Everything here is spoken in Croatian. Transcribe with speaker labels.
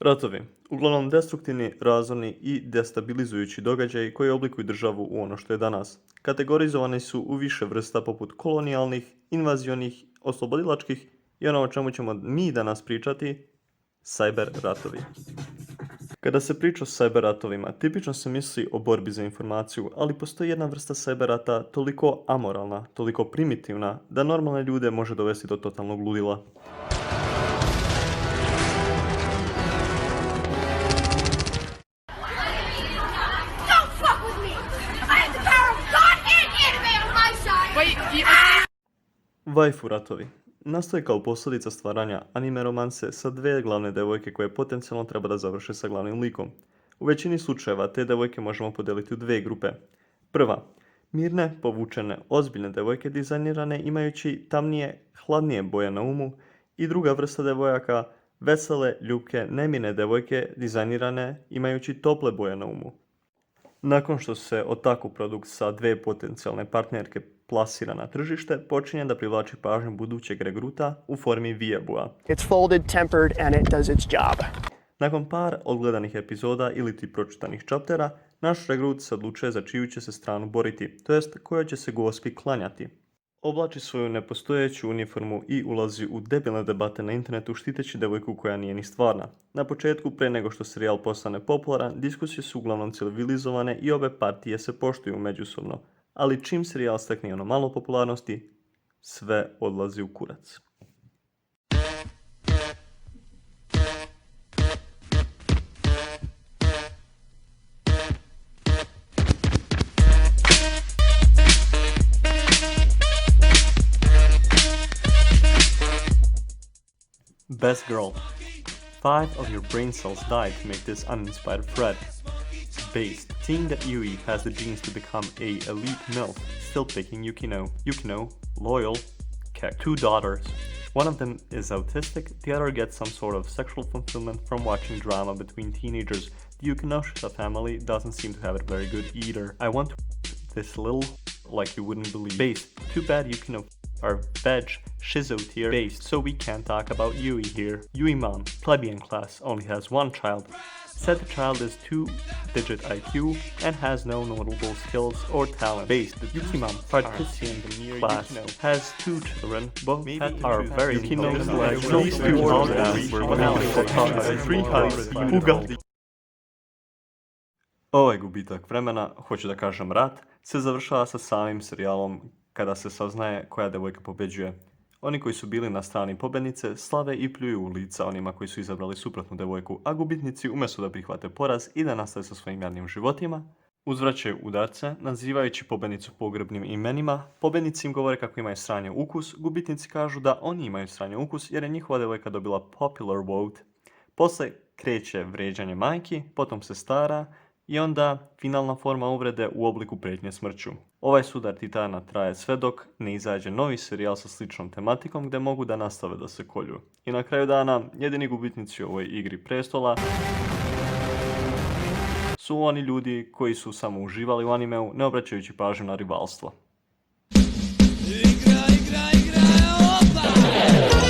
Speaker 1: Ratovi, uglavnom destruktivni, razorni i destabilizujući događaji koji oblikuju državu u ono što je danas. Kategorizovani su u više vrsta poput kolonijalnih, invazionih, oslobodilačkih i ono o čemu ćemo mi danas pričati, cyber ratovi. Kada se priča o cyber ratovima, tipično se misli o borbi za informaciju, ali postoji jedna vrsta cyber rata toliko amoralna, toliko primitivna, da normalne ljude može dovesti do totalnog ludila.
Speaker 2: Don't fuck with me! I have the power of God and anime on my side!
Speaker 1: Waifu ratovi nastaje kao posljedica stvaranja anime romanse sa dvije glavne devojke koje potencijalno treba da završe sa glavnim likom. U većini slučajeva te devojke možemo podijeliti u dvije grupe. Prva, mirne, povučene, ozbiljne devojke dizajnirane imajući tamnije, hladnije boje na umu, i druga vrsta devojaka, vesele, ljubke, nemirne devojke dizajnirane imajući tople boje na umu. Nakon što se otaku produkt sa dvije potencijalne partnerke plasira na tržište, počinje da privlači pažnju budućeg regruta u formi Weeaboo-a.
Speaker 3: It's folded, tempered, and it does its job.
Speaker 1: Nakon par odgledanih epizoda ili ti pročitanih čaptera, naš regrut se odlučuje za čiju će se stranu boriti, to jest kojoj će se gospi klanjati. Oblači svoju nepostojeću uniformu i ulazi u debilne debate na internetu štiteći devojku koja nije ni stvarna. Na početku, pre nego što serijal postane popularan, diskusije su uglavnom civilizovane i obe partije se poštuju međusobno. Ali čim serijal stekne ono malo popularnosti, sve odlazi u kurac. Best Girl. 5 of your brain cells died to make this uninspired thread. Based. Seeing that Yui has the genes to become a elite MILF, still picking Yukino. Yukino, loyal, keck. 2 daughters. One of them is autistic, the other gets some sort of sexual fulfillment from watching drama between teenagers. The Yukinoshita family doesn't seem to have it very good either. I want to this little like you wouldn't believe. Based. Too bad Yukino are veg, shizo tier based, so we can't talk about Yui here. Yui mom, plebeian class, only has one child. Said the child is 2-digit IQ and has no notable skills or talent. Based, the Yuki mom, participant class, has 2 children, both are very These 2 outcasts were Ovaj gubitak vremena, hoću da kažem rat, se završava sa samim serijalom kada se saznaje koja devojka pobeđuje. Oni koji su bili na strani pobednice slave i pljuju u lica onima koji su izabrali suprotnu devojku, a gubitnici umjesto da prihvate poraz i da nastave sa svojim jadnim životima, uzvraćaju udarce, nazivajući pobednicu pogrebnim imenima. Pobednici im govore kako imaju sranje ukus, gubitnici kažu da oni imaju sranje ukus jer je njihova devojka dobila popular vote. Posle kreće vrijeđanje majki, potom se stara i onda finalna forma uvrede u obliku prijetnje smrću. Ovaj sudar titana traje sve dok ne izađe novi serijal sa sličnom tematikom gdje mogu da nastave da se kolju. I na kraju dana, jedini gubitnici u ovoj igri prestola su oni ljudi koji su samo uživali u animeu, ne obraćajući pažnju na rivalstvo.
Speaker 4: Igra, opa!